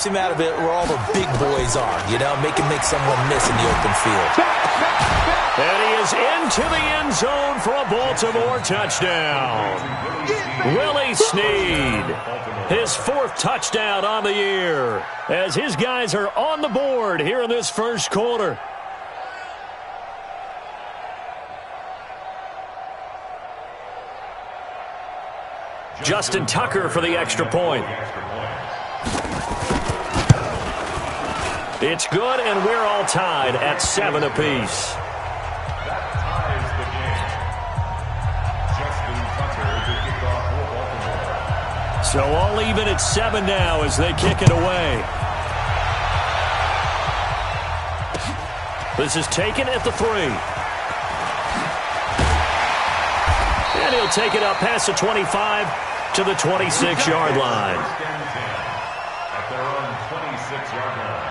him out of it where all the big boys are, you know, make someone miss in the open field. And he is into the end zone for a Baltimore touchdown. Willie Snead, his 4th touchdown on the year, as his guys are on the board here in this first quarter. Justin Tucker for the extra point. It's good, and we're all tied at 7 apiece. So all even at 7 now as they kick it away. This is taken at the 3. And he'll take it up past the 25 to the 26-yard line. At their own 26-yard line.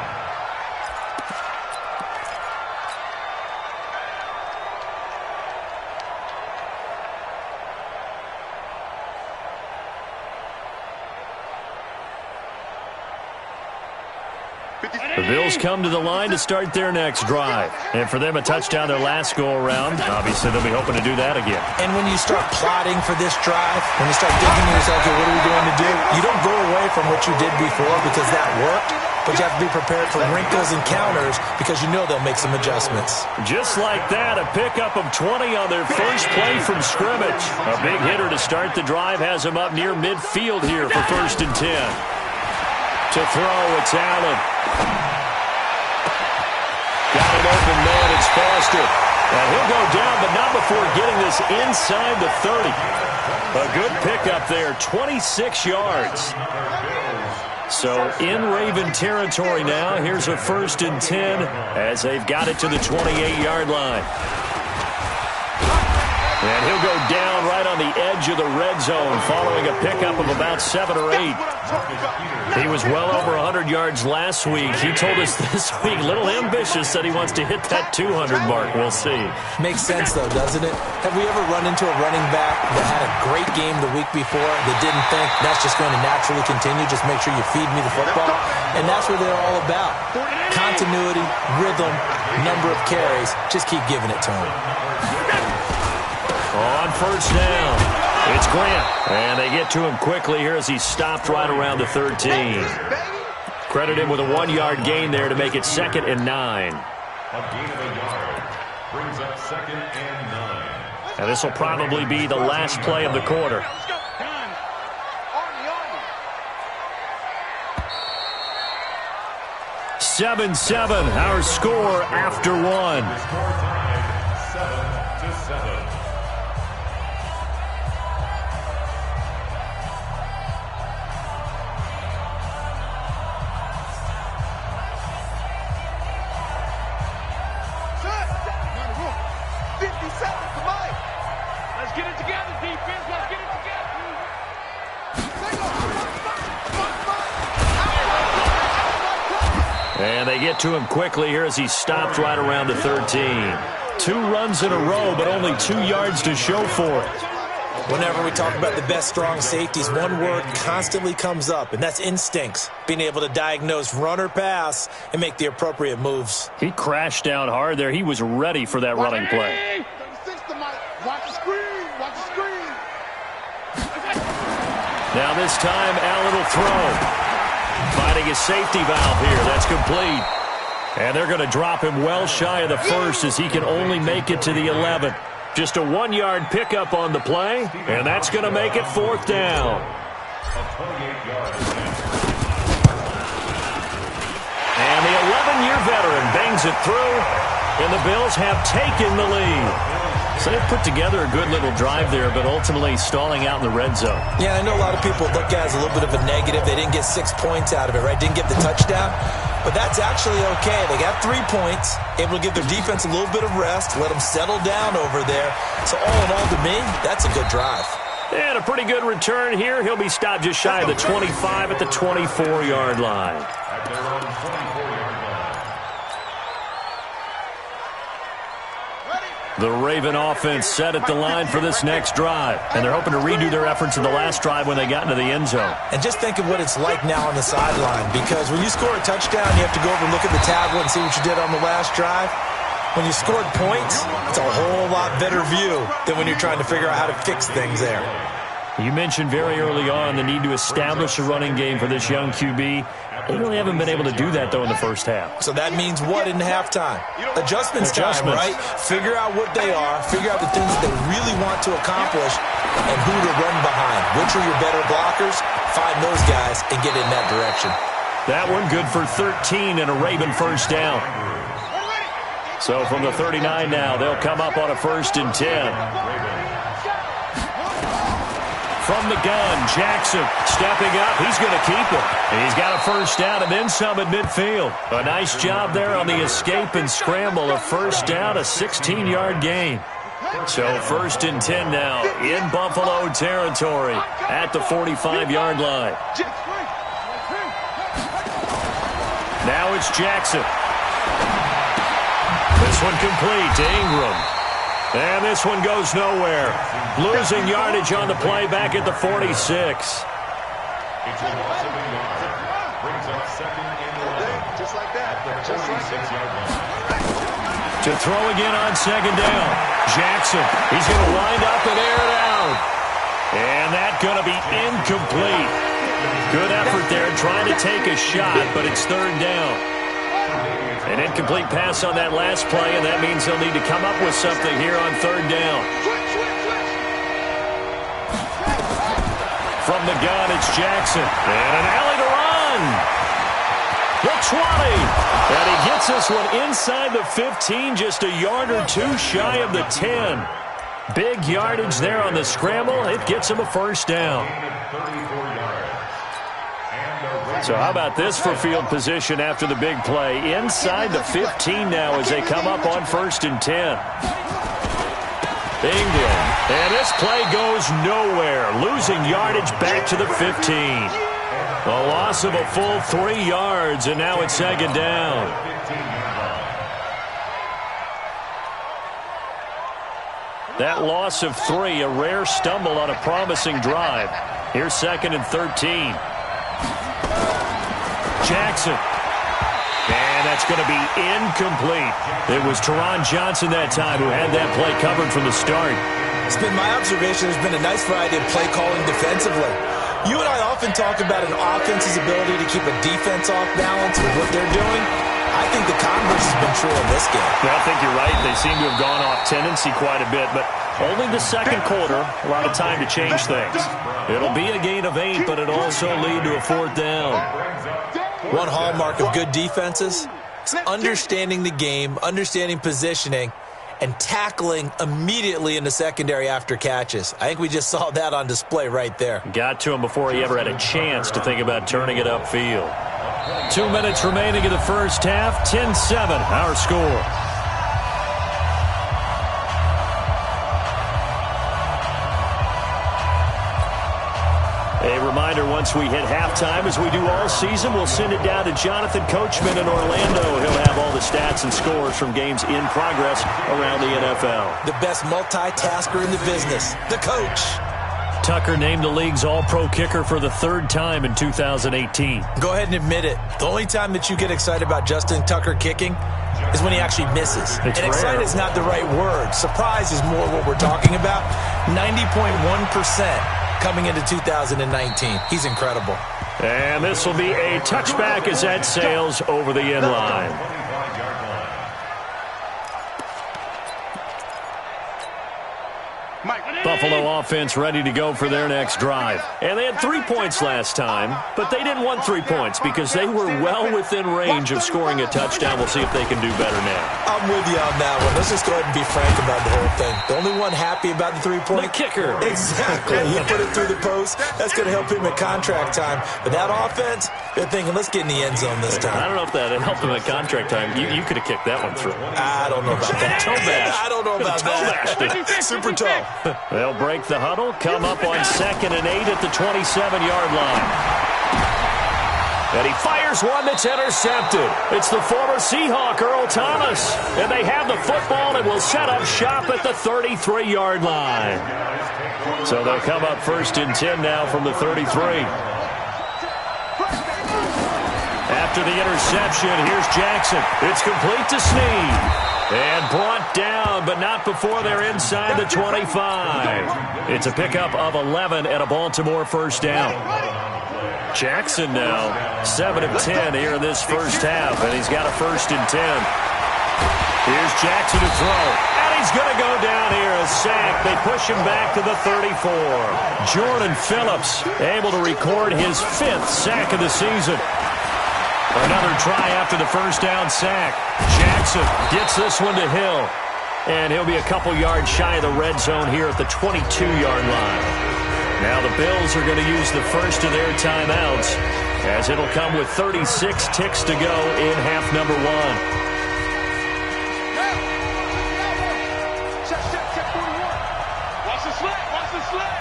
The Bills come to the line to start their next drive. And for them, a touchdown their last go-around. Obviously, they'll be hoping to do that again. And when you start plotting for this drive, when you start thinking to yourself, okay, what are we going to do? You don't go away from what you did before because that worked, but you have to be prepared for wrinkles and counters because you know they'll make some adjustments. Just like that, a pickup of 20 on their first play from scrimmage. A big hitter to start the drive has him up near midfield here for 1st and 10. To throw, it's Allen. Got an open man, it's Foster. And he'll go down, but not before getting this inside the 30. A good pickup there, 26 yards. So in Raven territory now, here's a 1st and 10 as they've got it to the 28-yard line. And he'll go down right on the edge of the red zone following a pickup of about 7 or 8. He was well over 100 yards last week. He told us this week, a little ambitious, that he wants to hit that 200 mark. We'll see. Makes sense, though, doesn't it? Have we ever run into a running back that had a great game the week before that didn't think that's just going to naturally continue? Just make sure you feed me the football. And that's what they're all about. Continuity, rhythm, number of carries. Just keep giving it to him. On 1st down, it's Grant. And they get to him quickly here as he stopped right around the 13. Credit him with a 1-yard gain there to make it 2nd and 9. A gain of a yard brings up 2nd and 9. And this will probably be the last play of the quarter. 7-7, our score after 1. 7-7. And they get to him quickly here as he stopped right around the 13. 2 runs in a row, but only 2 yards to show for it. Whenever we talk about the best strong safeties, one word constantly comes up, and that's instincts. Being able to diagnose run or pass and make the appropriate moves. He crashed down hard there. He was ready for that running play. Watch the screen. Watch the screen. Now this time, Allen will throw. Finding a safety valve here. That's complete. And they're going to drop him well shy of the 1st as he can only make it to the 11. Just a 1-yard pickup on the play, and that's going to make it 4th down. And the 11-year veteran bangs it through, and the Bills have taken the lead. So they've put together a good little drive there, but ultimately stalling out in the red zone. Yeah, I know a lot of people look at it as a little bit of a negative. They didn't get 6 points out of it, right? Didn't get the touchdown. But that's actually okay. They got 3 points, able to give their defense a little bit of rest, let them settle down over there. So all in all, to me, that's a good drive. And a pretty good return here. He'll be stopped just shy of the 25 at the 24-yard line. At their own 24-yard line. The Raven offense set at the line for this next drive. And they're hoping to redo their efforts in the last drive when they got into the end zone. And just think of what it's like now on the sideline, because when you score a touchdown, you have to go over and look at the tablet and see what you did on the last drive. When you scored points, it's a whole lot better view than when you're trying to figure out how to fix things there. You mentioned very early on the need to establish a running game for this young QB. They really haven't been able to do that, though, in the first half. So that means what in halftime? Adjustments time, right? Figure out what they are, figure out the things that they really want to accomplish, and who to run behind. Which are your better blockers? Find those guys and get in that direction. That one good for 13 and a Raven first down. So from the 39 now, they'll come up on a 1st and 10. From the gun, Jackson stepping up. He's going to keep it. And he's got a first down and then some at midfield. A nice job there on the escape and scramble. A first down, a 16-yard gain. So 1st and 10 now in Buffalo territory at the 45-yard line. Now it's Jackson. This one complete to Ingram. And this one goes nowhere. Losing yardage on the play back at the 46. It's a loss of a yard. Brings up 2nd and 11. Just like that. At the 46-yard line. To throw again on 2nd down. Jackson, he's going to wind up and air it out. And that's going to be incomplete. Good effort there trying to take a shot, but it's 3rd down. An incomplete pass on that last play, and that means they'll need to come up with something here on 3rd down. From the gun, it's Jackson. And an alley to run. The 20. And he gets this one inside the 15, just a yard or two shy of the 10. Big yardage there on the scramble. It gets him a first down. So how about this for field position after the big play? Inside the 15 now as they come up on 1st and 10. Ingram. And this play goes nowhere. Losing yardage back to the 15. A loss of a full 3 yards, and now it's 2nd down. That loss of 3, a rare stumble on a promising drive. Here's 2nd and 13. Jackson. And that's going to be incomplete. It was Teron Johnson that time who had that play covered from the start. It's been my observation there's been a nice variety of play calling defensively. You and I often talk about an offense's ability to keep a defense off balance with what they're doing. I think the converse has been true in this game. Well, I think you're right. They seem to have gone off tendency quite a bit, but only the 2nd quarter, a lot of time to change things. It'll be a gain of 8, but it'll also lead to a 4th down. One hallmark of good defenses is understanding the game, understanding positioning, and tackling immediately in the secondary after catches. I think we just saw that on display right there. Got to him before he ever had a chance to think about turning it upfield. 2 minutes remaining in the first half. 10-7, our score. A reminder, once we hit halftime, as we do all season, we'll send it down to Jonathan Coachman in Orlando. He'll have all the stats and scores from games in progress around the NFL. The best multitasker in the business, the coach. Tucker named the league's all-pro kicker for the 3rd time in 2018. Go ahead and admit it. The only time that you get excited about Justin Tucker kicking is when he actually misses. It's and excited is not the right word. Surprise is more what we're talking about. 90.1%. coming into 2019. He's incredible. And this will be a touchback as that sails over the end line. Buffalo offense ready to go for their next drive. And they had 3 points last time, but they didn't want 3 points because they were well within range of scoring a touchdown. We'll see if they can do better now. I'm with you on that one. Let's just go ahead and be frank about the whole thing. The only one happy about the 3-point? The kicker. Exactly. He put it through the post. That's going to help him at contract time. But that offense, they're thinking, let's get in the end zone this time. I don't know if that helped him at contract time. You could have kicked that one through. I don't know about that. Toe bash. I don't know about that. Super toe. They'll break the huddle, come up on 2nd and 8 at the 27-yard line. And he fires one that's intercepted. It's the former Seahawk, Earl Thomas. And they have the football and will set up shop at the 33-yard line. So they'll come up 1st and 10 now from the 33. After the interception, here's Jackson. It's complete to Snead. And brought down, but not before they're inside the 25. It's a pickup of 11 and a Baltimore first down. Jackson now 7 of 10 here in this first half, and he's got a 1st and 10. Here's Jackson to throw, and he's going to go down here, a sack. They push him back to the 34. Jordan Phillips able to record his 5th sack of the season. Another try after the first down sack. Jackson gets this one to Hill, and he'll be a couple yards shy of the red zone here at the 22-yard line. Now the Bills are going to use the first of their timeouts, as it'll come with 36 ticks to go in half number 1. Watch the slant. Watch the slant.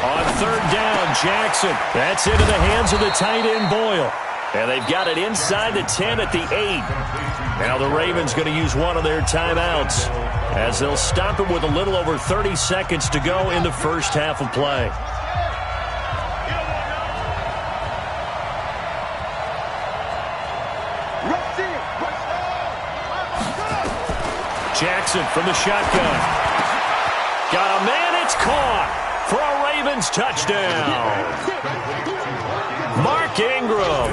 On 3rd down, Jackson. That's into the hands of the tight end, Boyle. And they've got it inside the 10 at the 8. Now the Ravens going to use one of their timeouts, as they'll stop it with a little over 30 seconds to go in the first half of play. Jackson from the shotgun. Got a man, it's caught for a Ravens touchdown. Mark Ingram,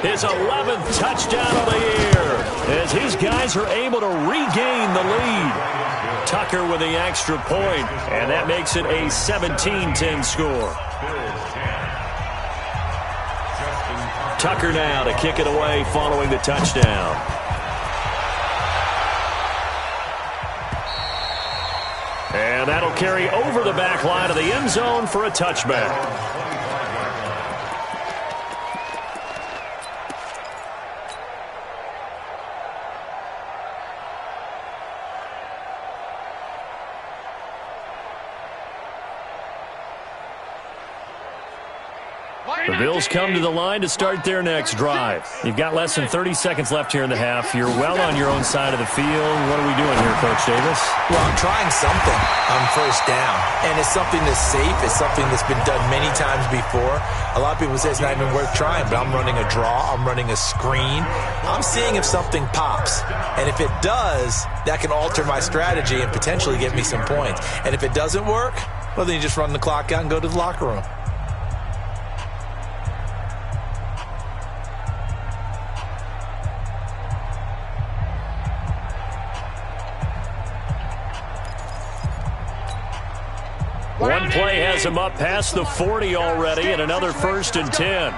his 11th touchdown of the year, as his guys are able to regain the lead. Tucker with the extra point, and that makes it a 17-10 score. Tucker now to kick it away following the touchdown. And that'll carry over the back line of the end zone for a touchback. The Bills come to the line to start their next drive. You've got less than 30 seconds left here in the half. You're well on your own side of the field. What are we doing here, Coach Davis? Well, I'm trying something on 1st down, and it's something that's safe. It's something that's been done many times before. A lot of people say it's not even worth trying, but I'm running a draw. I'm running a screen. I'm seeing if something pops, and if it does, that can alter my strategy and potentially get me some points. And if it doesn't work, well, then you just run the clock out and go to the locker room. One play has him up past the 40 already, and another 1st and 10.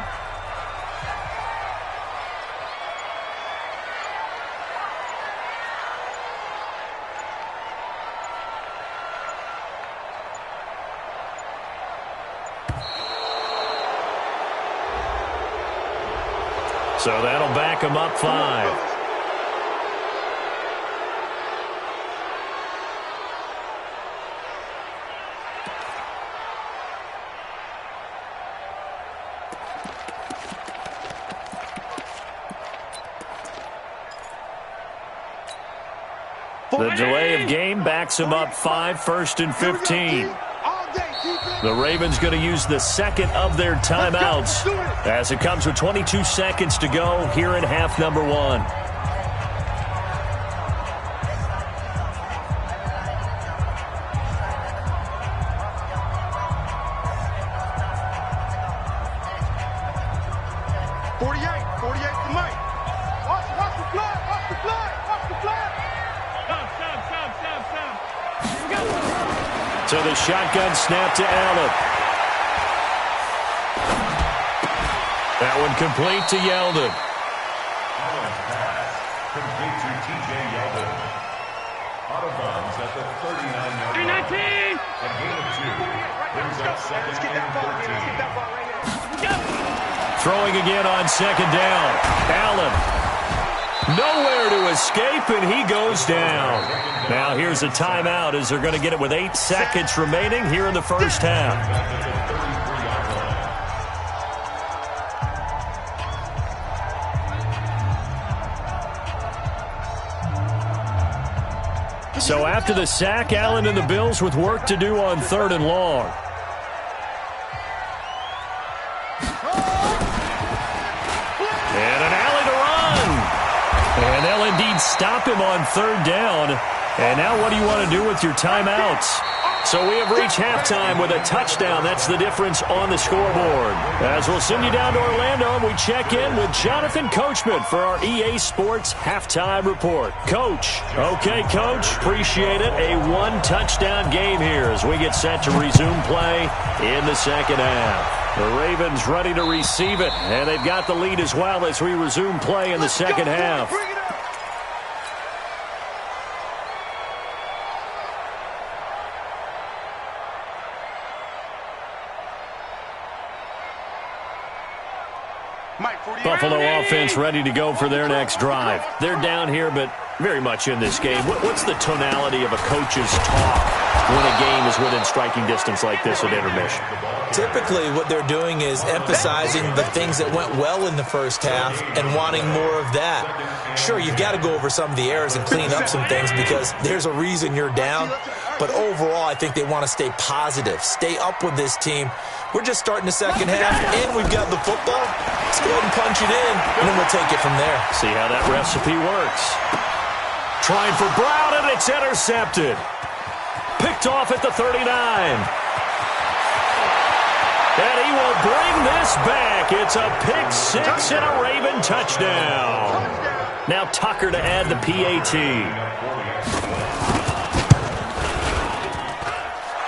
So that'll back him up 5. The delay of game backs him up 5, 1st and 15. The Ravens going to use the second of their timeouts, as it comes with 22 seconds to go here in half number 1. So the shotgun snap to Allen. That one complete to Yeldon. Complete to T.J. Yeldon. Out of bounds at the 39-yard line. A gain of 2. Brings up 2nd and 13. Throwing again on 2nd down. Allen. Nowhere to escape, and he goes down. Now here's a timeout, as they're going to get it with 8 seconds remaining here in the first half. So after the sack, Allen and the Bills with work to do on 3rd and long. And an alley to run. And they'll indeed stop him on 3rd down. And now what do you want to do with your timeouts? So we have reached halftime with a touchdown. That's the difference on the scoreboard. As we'll send you down to Orlando, and we check in with Jonathan Coachman for our EA Sports Halftime Report. Coach. Okay, Coach. Appreciate it. A one-touchdown game here as we get set to resume play in the second half. The Ravens ready to receive it, and they've got the lead as well as we resume play in the second half. Buffalo offense ready to go for their next drive. They're down here, but very much in this game. What's the tonality of a coach's talk when a game is within striking distance like this at intermission? Typically, what they're doing is emphasizing the things that went well in the first half and wanting more of that. Sure, you've got to go over some of the errors and clean up some things because there's a reason you're down. But overall, I think they want to stay positive, stay up with this team. We're just starting the second half, and we've got the football. Let's go ahead and punch it in, and then we'll take it from there. See how that recipe works. Trying for Brown, and it's intercepted. Picked off at the 39. And he will bring this back. It's a pick six and a Raven touchdown. Now Tucker to add the PAT.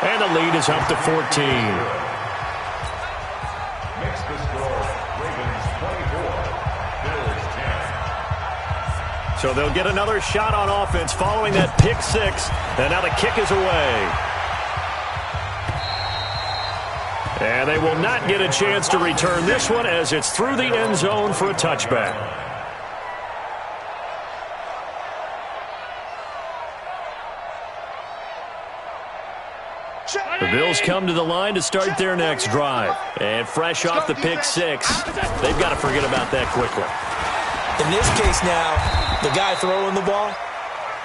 And the lead is up to 14. Makes the score Ravens 24, Bills 10. So they'll get another shot on offense following that pick six. And now the kick is away. And they will not get a chance to return this one as it's through the end zone for a touchback. The Bills come to the line to start their next drive. And fresh off the pick six, they've got to forget about that quickly. In this case now, the guy throwing the ball,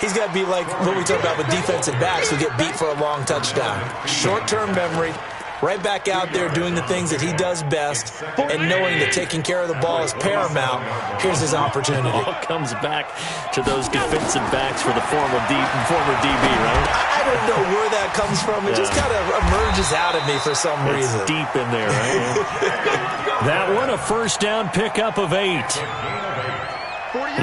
he's got to be like what we talk about with defensive backs who get beat for a long touchdown. Short-term memory, right back out there doing the things that he does best, and knowing that taking care of the ball is paramount. Here's his opportunity. All comes back to those defensive backs for the former DB, right? I don't know where that comes from. It just kind of emerges out of me for some reason. It's deep in there, right? That one, a first down pickup of 8.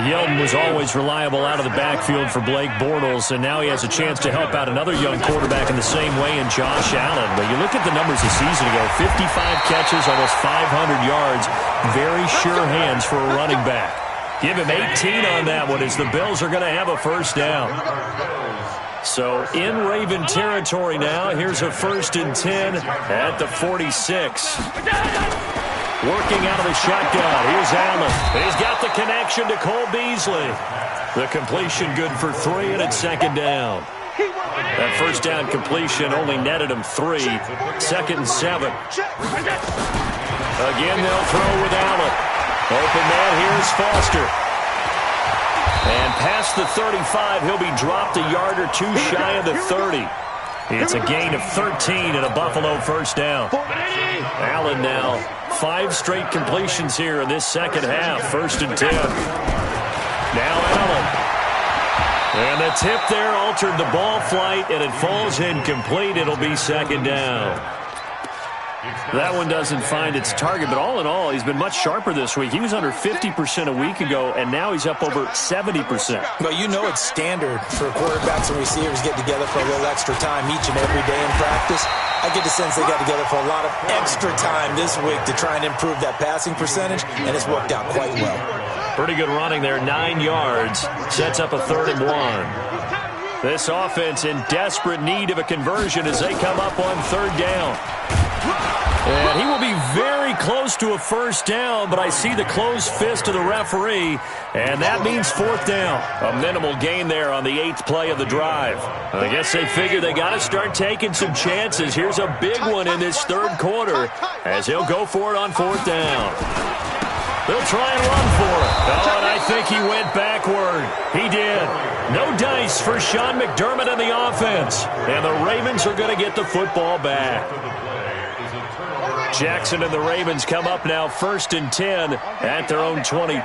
Yeldon was always reliable out of the backfield for Blake Bortles, and now he has a chance to help out another young quarterback in the same way in Josh Allen. But you look at the numbers a season ago, 55 catches, almost 500 yards, very sure hands for a running back. Give him 18 on that one as the Bills are going to have a first down. So in Raven territory now, here's a 1st and 10 at the 46. Working out of the shotgun. Here's Allen. He's got the connection to Cole Beasley. The completion good for 3, and it's 2nd down. That first down completion only netted him 3. 2nd and 7. Again, they'll throw with Allen. Open man, here's Foster. And past the 35, he'll be dropped a yard or two shy of the 30. It's a gain of 13 and a Buffalo first down. Allen now 5 straight completions here in this second half. 1st and 10. Now Allen. And the tip there altered the ball flight, and it falls incomplete. It'll be 2nd down. That one doesn't find its target, but all in all, he's been much sharper this week. He was under 50% a week ago, and now he's up over 70%. Well, you know it's standard for quarterbacks and receivers get together for a little extra time each and every day in practice. I get the sense they got together for a lot of extra time this week to try and improve that passing percentage, and it's worked out quite well. Pretty good running there, 9 yards. Sets up a 3rd and 1. This offense in desperate need of a conversion as they come up on 3rd down. And he will be very close to a first down, but I see the closed fist of the referee, and that means 4th down. A minimal gain there on the 8th play of the drive. I guess they figure they got to start taking some chances. Here's a big one in this 3rd quarter as he'll go for it on 4th down. They'll try and run for it. Oh, and I think he went backward. He did. No dice for Sean McDermott and the offense. And the Ravens are going to get the football back. Jackson and the Ravens come up now 1st and 10 at their own 22.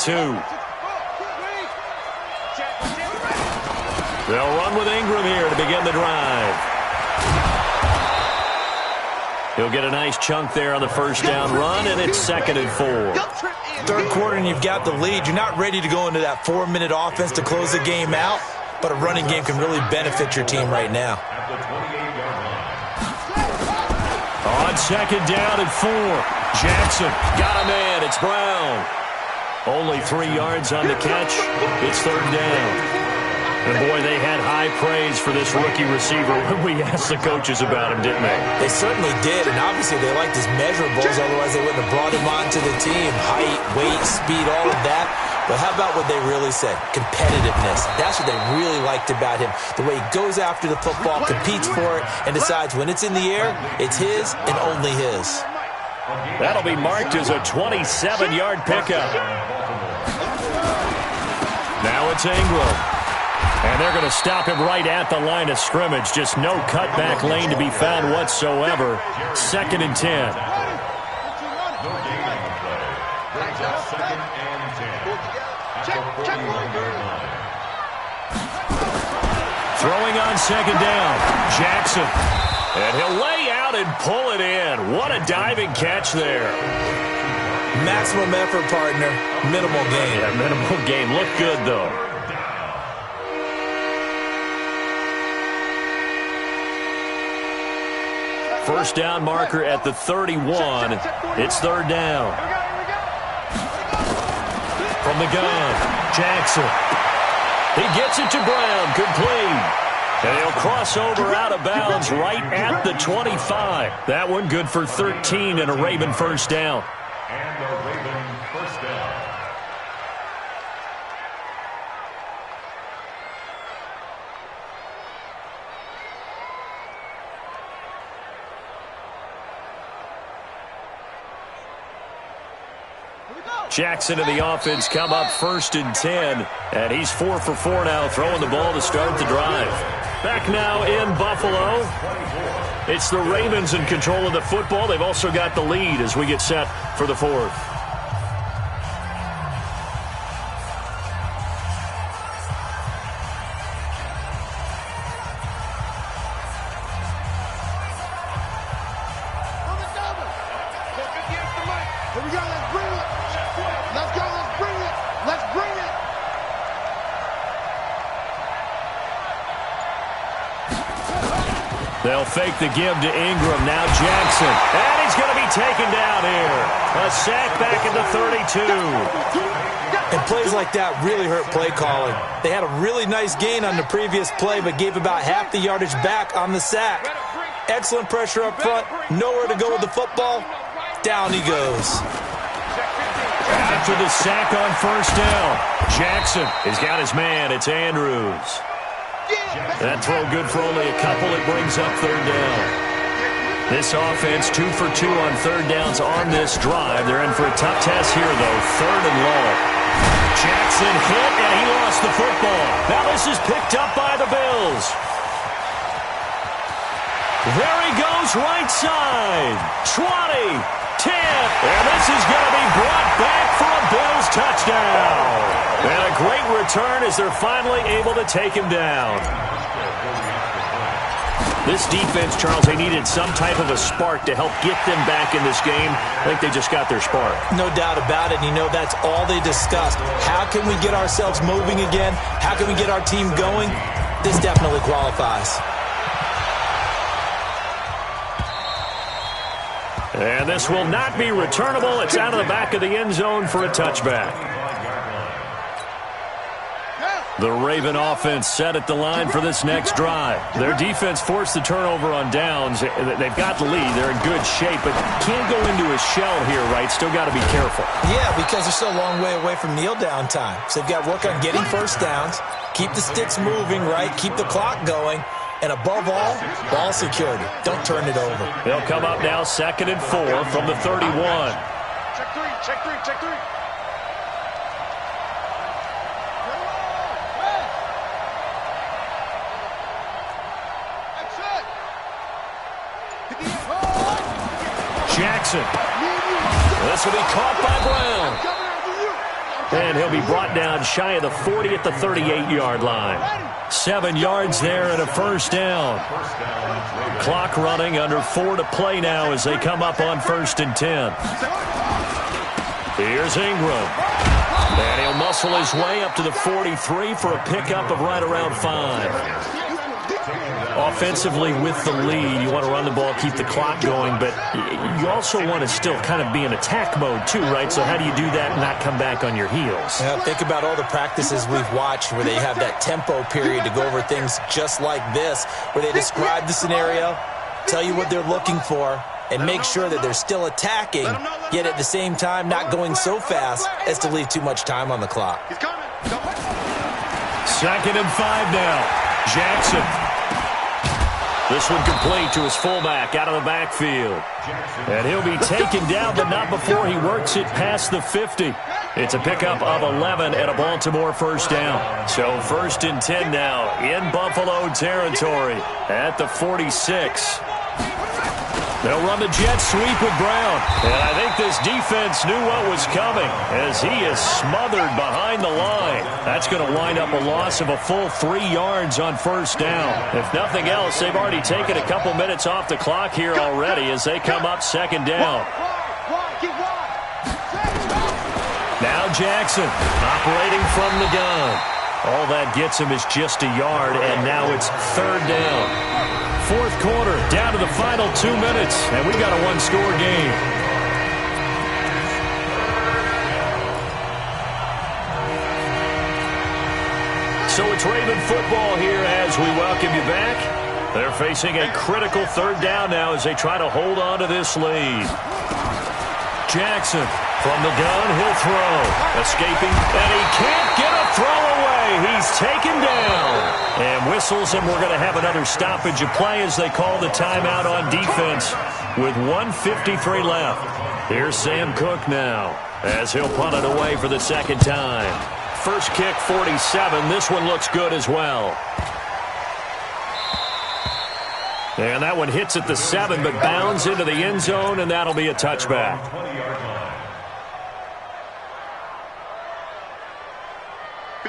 They'll run with Ingram here to begin the drive. He'll get a nice chunk there on the first down run, and it's 2nd and 4. Third quarter, and you've got the lead. You're not ready to go into that 4-minute offense to close the game out, but a running game can really benefit your team right now. On 2nd down and 4. Jackson got a man. It's Brown. Only 3 yards on the catch. It's 3rd down. And, boy, they had high praise for this rookie receiver when we asked the coaches about him, didn't they? They certainly did, and obviously they liked his measurables. Otherwise, they wouldn't have brought him onto the team. Height, weight, speed, all of that. But how about what they really said? Competitiveness. That's what they really liked about him. The way he goes after the football, competes for it, and decides when it's in the air, it's his and only his. That'll be marked as a 27-yard pickup. Now it's Ingram. And they're going to stop him right at the line of scrimmage. Just no cutback lane to be found whatsoever. 2nd and 10. Throwing on 2nd down. Jackson. And he'll lay out and pull it in. What a diving catch there. Maximum effort, partner. Minimal gain. Yeah, minimal gain. Looked good, though. First down marker at the 31. It's 3rd down. From the gun, Jackson. He gets it to Brown, complete. And he'll cross over out of bounds right at the 25. That one good for 13 and a Raven first down. And a Raven first down. Jackson and the offense come up 1st and 10. And he's 4 for 4 now, throwing the ball to start the drive. Back now in Buffalo. It's the Ravens in control of the football. They've also got the lead as we get set for the 4th. Here we go, let's bring it. Let's go, let's bring it. Let's bring it. They'll fake the give to Ingram. Now Jackson. And he's going to be taken down here. A sack back at the 32. And plays like that really hurt play calling. They had a really nice gain on the previous play, but gave about half the yardage back on the sack. Excellent pressure up front. Nowhere to go with the football. Down he goes. After the sack on first down, Jackson has got his man. It's Andrews. That throw good for only a couple. It brings up 3rd down. This offense 2 for 2 on 3rd downs on this drive. They're in for a tough test here, though. 3rd and long. Jackson hit, and he lost the football. Now this is picked up by the Bills. There he goes, right side. 20, 10, and this is going to be brought back for a Bills touchdown. And a great return as they're finally able to take him down. This defense, Charles, they needed some type of a spark to help get them back in this game. I think they just got their spark. No doubt about it. You know, that's all they discussed. How can we get ourselves moving again? How can we get our team going? This definitely qualifies. And this will not be returnable. It's out of the back of the end zone for a touchback. The Raven offense set at the line for this next drive. Their defense forced the turnover on downs. They've got the lead. They're in good shape, but can't go into a shell here, right? Still got to be careful. Yeah, because they're still a long way away from kneel down time. So they've got to work on getting first downs, keep the sticks moving, right? Keep the clock going. And above all, ball security. Don't turn it over. They'll come up now 2nd and 4 from the 31. Check three. Jackson. This will be caught by Brown. And he'll be brought down shy of the 40 at the 38-yard line. 7 yards there and a first down. Clock running, under 4 to play now as they come up on 1st and 10. Here's Ingram. And he'll muscle his way up to the 43 for a pickup of right around 5. Offensively with the lead, you want to run the ball, keep the clock going, but you also want to still kind of be in attack mode too, right? So how do you do that and not come back on your heels? Yeah, think about all the practices we've watched where they have that tempo period to go over things just like this, where they describe the scenario, tell you what they're looking for, and make sure that they're still attacking, yet at the same time not going so fast as to leave too much time on the clock. 2nd and 5 now. Jackson. This one complete to his fullback out of the backfield. And he'll be taken down, but not before he works it past the 50. It's a pickup of 11 and a Baltimore first down. So 1st and 10 now in Buffalo territory at the 46. They'll run the jet sweep with Brown. And I think this defense knew what was coming as he is smothered behind the line. That's going to wind up a loss of a full 3 yards on first down. If nothing else, they've already taken a couple minutes off the clock here already as they come up 2nd down. Now Jackson operating from the gun. All that gets him is just a yard, and now it's 3rd down. 4th quarter, down to the final 2 minutes, and we've got a one-score game. So it's Raven football here as we welcome you back. They're facing a critical 3rd down now as they try to hold on to this lead. Jackson from the gun, he'll throw. Escaping, and he can't get a throw away. He's taken down. And whistles, and we're going to have another stoppage of play as they call the timeout on defense with 1:53 left. Here's Sam Cook now as he'll punt it away for the 2nd time. First kick, 47. This one looks good as well. And that one hits at the 7, but bounds into the end zone, and that'll be a touchback.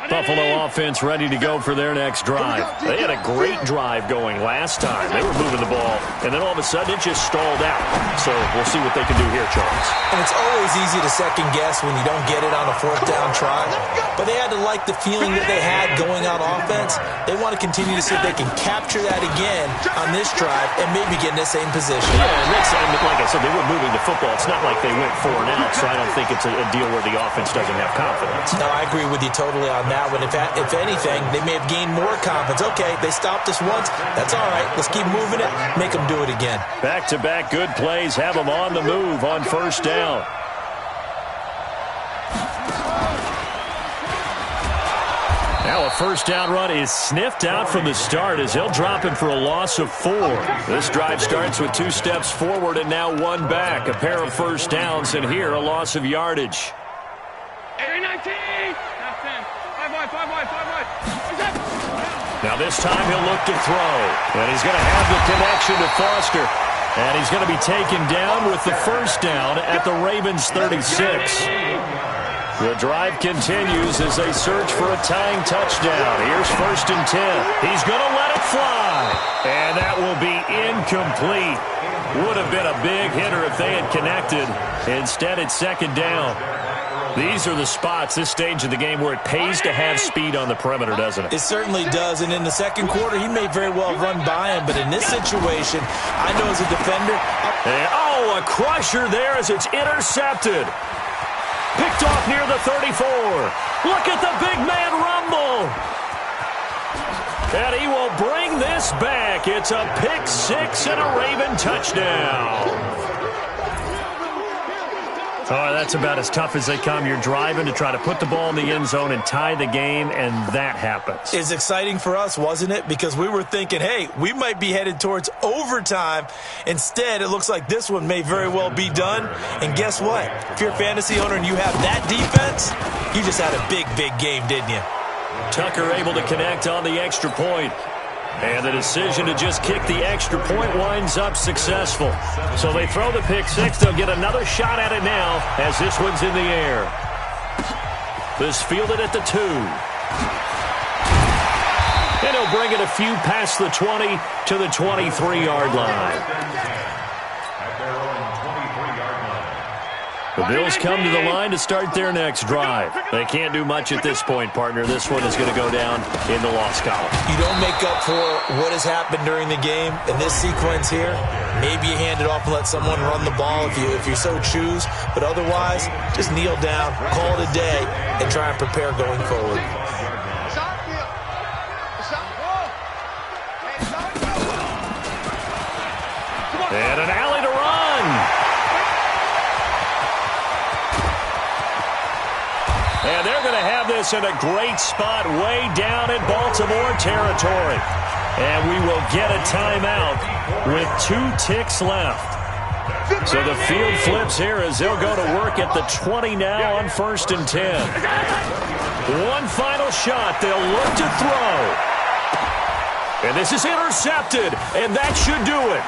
Buffalo offense ready to go for their next drive. They had a great drive going last time. They were moving the ball, and then all of a sudden it just stalled out. So we'll see what they can do here, Charles. And it's always easy to second guess when you don't get it on a 4th down try. But they had to like the feeling that they had going on offense. They want to continue to see if they can capture that again on this drive and maybe get in the same position. Yeah, and like I said, they were moving the football. It's not like they went 4 and out, so I don't think it's a deal where the offense doesn't have confidence. No, I agree with you totally on that one. If anything, they may have gained more confidence. Okay, they stopped us once. That's all right. Let's keep moving it. Make them do it again. Back-to-back good plays have them on the move on first down. Now a first down run is sniffed out from the start as they'll drop him for a loss of 4. This drive starts with 2 steps forward and now 1 back. A pair of first downs, and here a loss of yardage. 19. Now this time he'll look to throw. And he's going to have the connection to Foster. And he's going to be taken down with the first down at the Ravens 36. The drive continues as they search for a tying touchdown. Here's 1st and 10. He's going to let it fly. And that will be incomplete. Would have been a big hitter if they had connected. Instead, it's 2nd down. These are the spots, this stage of the game, where it pays to have speed on the perimeter, doesn't it? It certainly does, and in the 2nd quarter, he may very well run by him, but in this situation, I know as a defender... a crusher there as it's intercepted. Picked off near the 34. Look at the big man rumble. And he will bring this back. It's a pick 6 and a Raven touchdown. Oh, that's about as tough as they come. You're driving to try to put the ball in the end zone and tie the game, and that happens. It's exciting for us, wasn't it? Because we were thinking, hey, we might be headed towards overtime. Instead, it looks like this one may very well be done. And guess what? If you're a fantasy owner and you have that defense, you just had a big, big game, didn't you? Tucker able to connect on the extra point. And the decision to just kick the extra point winds up successful. So they throw the pick six. They'll get another shot at it now as this one's in the air. This fielded at the 2. And he'll bring it a few past the 20 to the 23-yard line. The Bills come to the line to start their next drive. They can't do much at this point, partner. This one is going to go down in the loss column. You don't make up for what has happened during the game. In this sequence here, maybe you hand it off and let someone run the ball if you so choose. But otherwise, just kneel down, call it a day, and try and prepare going forward. And an alley to run. And they're going to have this in a great spot way down in Baltimore territory. And we will get a timeout with 2 ticks left. So the field flips here as they'll go to work at the 20 now on 1st and 10. One final shot. They'll look to throw. And this is intercepted. And that should do it.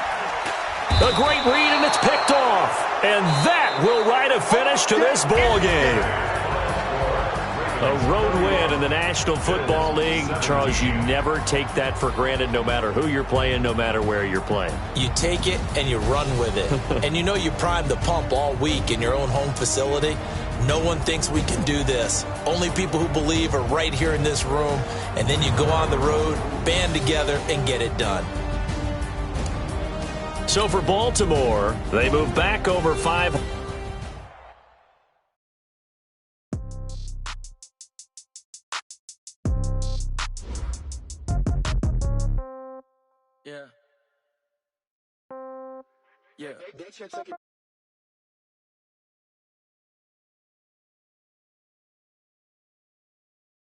A great read, and it's picked off. And that will write a finish to this ball game. A road win in the National Football League. Charles, you never take that for granted no matter who you're playing, no matter where you're playing. You take it and you run with it. And you know you primed the pump all week in your own home facility. No one thinks we can do this. Only people who believe are right here in this room. And then you go on the road, band together, and get it done. So for Baltimore, they move back over 5. Yeah.